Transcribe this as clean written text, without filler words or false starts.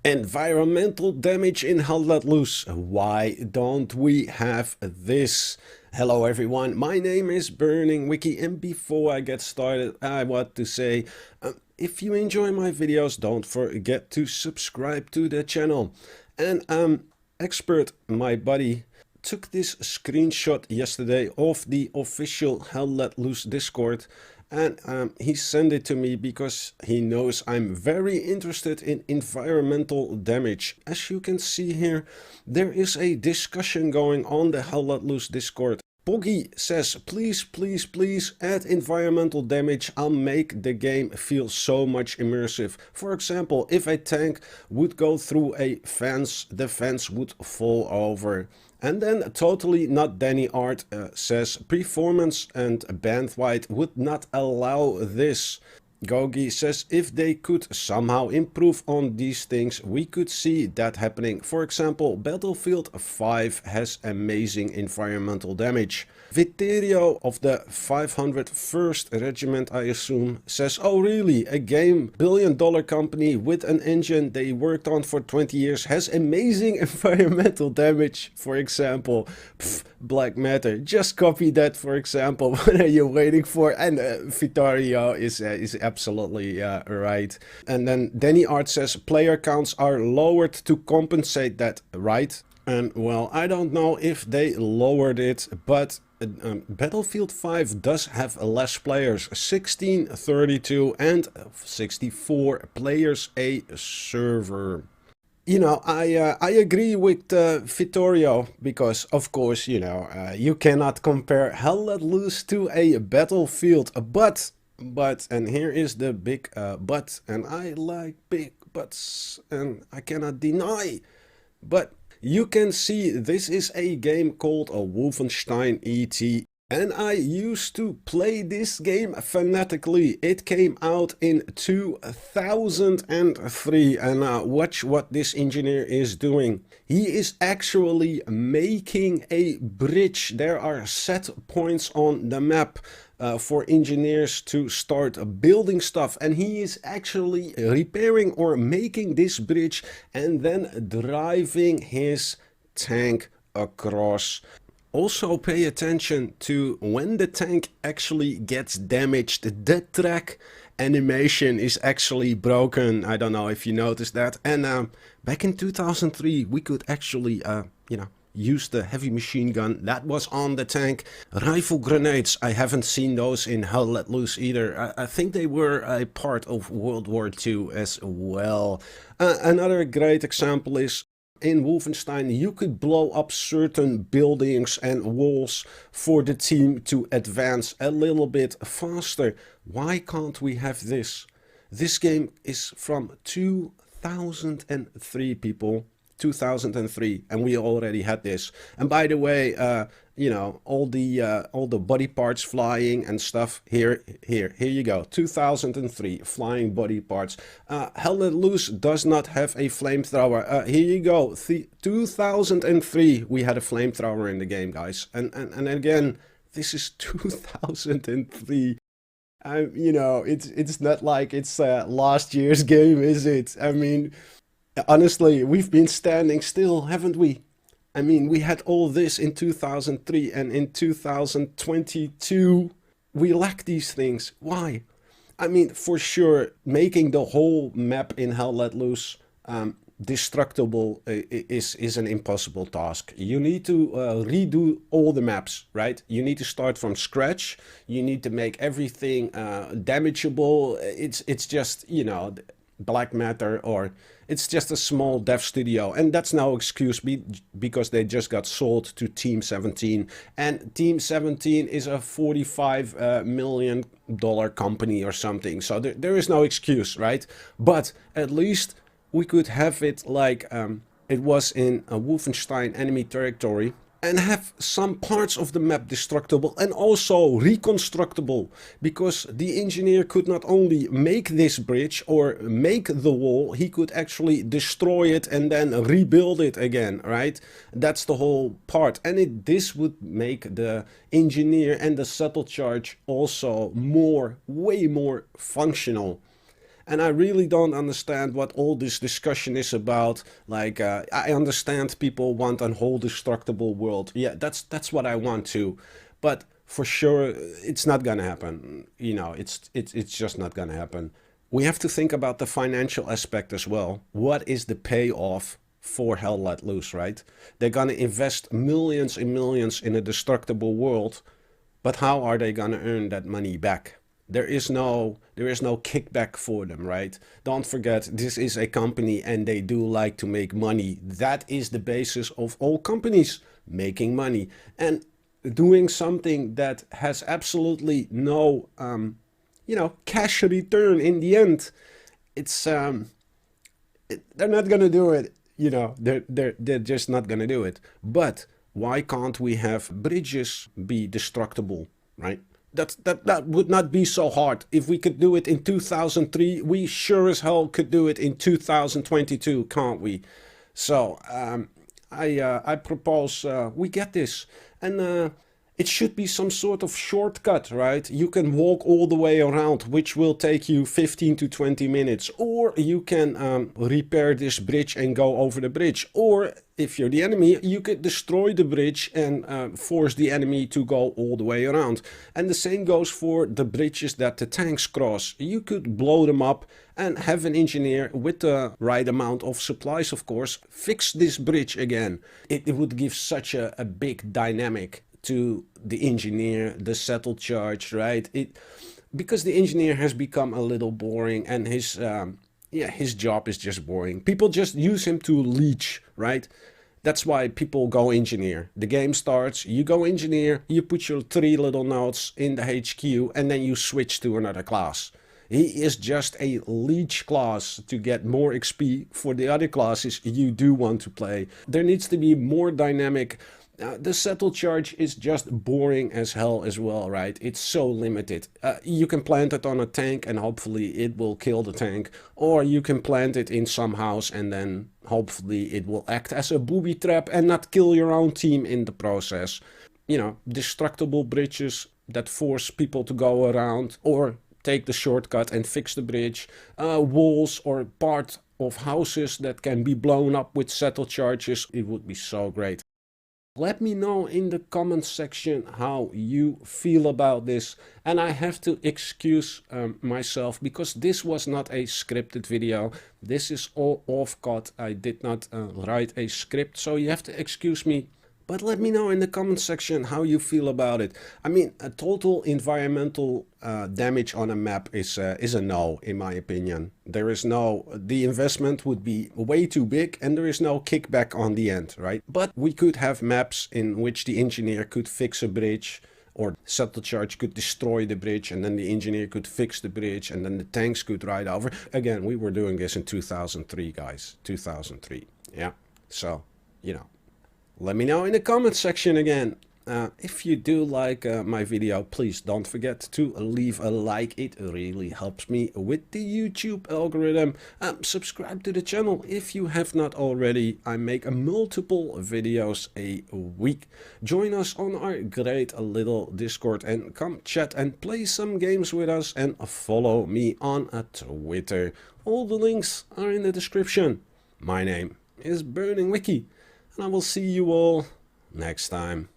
Environmental damage in Hell Let Loose. Why don't we have this? Hello everyone, my name is Burning Wiki, and before I get started I want to say if you enjoy my videos, don't forget to subscribe to the channel. And Expert, my buddy, took this screenshot yesterday of the official Hell Let Loose Discord, and he sent it to me because he knows I'm very interested in environmental damage. As you can see here, there is a discussion going on the Hell Let Loose Discord. Poggy says, please, please, please add environmental damage. I'll make the game feel so much immersive. For example, if a tank would go through a fence, the fence would fall over. And then totally not Danny Art says, performance and bandwidth would not allow this. Gogi says, if they could somehow improve on these things, we could see that happening. For example, Battlefield 5 has amazing environmental damage. Viterio of the 501st Regiment, I assume, says, oh really, a game billion-dollar company with an engine they worked on for 20 years has amazing environmental damage. For example, Black Matter, just copy that. For example, what are you waiting for? And Viterio is absolutely right. And then Danny Art says, player counts are lowered to compensate that, right? And well, I don't know if they lowered it, but Battlefield 5 does have less players, 16, 32 and 64 players a server. You know, I agree with Vittorio, because of course, you know, you cannot compare Hell Let Loose to a Battlefield, but, and here is the big but, and I like big buts, and I cannot deny, but you can see this is a game called a Wolfenstein ET, and I used to play this game fanatically. It came out in 2003, and watch what this engineer is doing. He is actually making a bridge. There are set points on the map for engineers to start building stuff, and he is actually repairing or making this bridge and then driving his tank across. Also pay attention to when the tank actually gets damaged, the track animation is actually broken. I don't know if you noticed that. And back in 2003 we could actually you know, use the heavy machine gun that was on the tank. Rifle grenades, I haven't seen those in Hell Let Loose either. I think they were a part of World War II as well. Another great example is in Wolfenstein, you could blow up certain buildings and walls for the team to advance a little bit faster. Why can't we have this? This game is from 2003, people. 2003, and we already had this. And by the way, you know, all the body parts flying and stuff. Here you go. 2003 flying body parts. Hell Let Loose does not have a flamethrower. Here you go. 2003 we had a flamethrower in the game, guys. And again, this is 2003. You know, it's not like it's last year's game, is it? I mean, honestly, we've been standing still, haven't we? I mean, we had all this in 2003, and in 2022 we lack these things. Why? I mean, for sure, making the whole map in Hell Let Loose destructible is an impossible task. You need to redo all the maps, right? You need to start from scratch. You need to make everything damageable. It's just, you know, Black Matter, or it's just a small dev studio, and that's no excuse because they just got sold to Team 17, and Team 17 is a $45 million company or something, so there is no excuse, right? But at least we could have it like it was in a Wolfenstein Enemy Territory, and have some parts of the map destructible and also reconstructible, because the engineer could not only make this bridge or make the wall, he could actually destroy it and then rebuild it again, right? That's the whole part, and this would make the engineer and the settle charge also way more functional. And I really don't understand what all this discussion is about. Like, I understand people want a whole destructible world. Yeah, that's what I want too. But for sure, it's not gonna happen. You know, it's just not gonna happen. We have to think about the financial aspect as well. What is the payoff for Hell Let Loose, right? They're gonna invest millions and millions in a destructible world, but how are they gonna earn that money back? There is no kickback for them, right? Don't forget, this is a company and they do like to make money. That is the basis of all companies, making money. And doing something that has absolutely no cash return in the end, it's they're not gonna do it. They're just not gonna do it. But why can't we have bridges be destructible, right? That would not be so hard. If we could do it in 2003, we sure as hell could do it in 2022, can't we? So I propose we get this, and it should be some sort of shortcut, right? You can walk all the way around, which will take you 15 to 20 minutes, or you can repair this bridge and go over the bridge, or if you're the enemy, you could destroy the bridge and force the enemy to go all the way around. And the same goes for the bridges that the tanks cross. You could blow them up and have an engineer with the right amount of supplies, of course, fix this bridge again. It would give such a big dynamic to the engineer, the settle charge, right? Because the engineer has become a little boring, and his job is just boring. People just use him to leech, right? That's why people go engineer. The game starts, you go engineer, you put your 3 little nodes in the HQ, and then you switch to another class. He is just a leech class to get more XP for the other classes you do want to play. There needs to be more dynamic. The settle charge is just boring as hell as well, right? It's so limited. You can plant it on a tank and hopefully it will kill the tank. Or you can plant it in some house and then hopefully it will act as a booby trap and not kill your own team in the process. Destructible bridges that force people to go around or take the shortcut and fix the bridge. Walls or part of houses that can be blown up with settle charges. It would be so great. Let me know in the comments section how you feel about this. And I have to excuse myself because this was not a scripted video. This is all off-cut. I did not write a script, so you have to excuse me. But let me know in the comment section how you feel about it. I mean, a total environmental damage on a map is a no, in my opinion. The investment would be way too big and there is no kickback on the end, right? But we could have maps in which the engineer could fix a bridge, or settle charge could destroy the bridge and then the engineer could fix the bridge and then the tanks could ride over. Again, we were doing this in 2003, guys. 2003. Yeah. So, let me know in the comment section again. If you do like my video, please don't forget to leave a like. It really helps me with the YouTube algorithm. Subscribe to the channel if you have not already. I make multiple videos a week. Join us on our great little Discord and come chat and play some games with us, and follow me on Twitter. All the links are in the description. My name is Burning Wiki. And I will see you all next time.